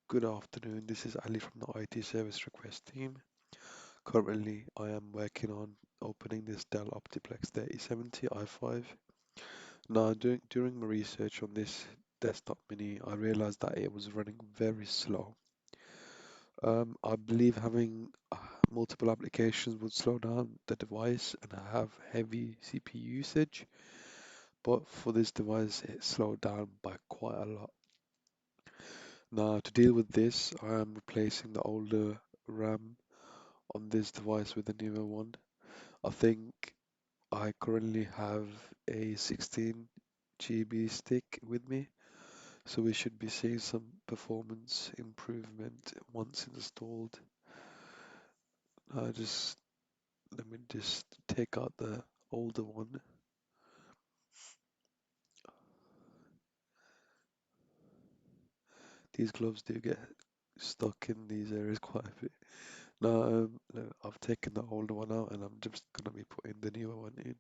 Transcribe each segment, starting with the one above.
Good afternoon. This is Ali from the IT service request team. Currently, I am working on opening this Dell Optiplex 3070 i5. Now, during my research on this desktop mini, I realized that it was running very slow. I believe having multiple applications would slow down the device and have heavy CPU usage, but for this device, it slowed down by quite a lot. Now, to deal with this, I am replacing the older RAM on this device with a newer one. I think I currently have a 16 GB stick with me, so we should be seeing some performance improvement once installed. Just let me just take out the older one. These gloves do get stuck in these areas quite a bit. Now, I've taken the older one out and I'm just gonna be putting the newer one in.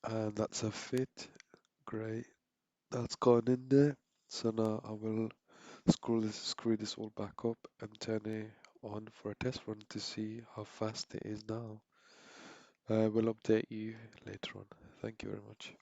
And that's a fit. Great. That's gone in there. So now I will screw this all back up and turn it on for a test run to see how fast it is now. I will update you later on. Thank you very much.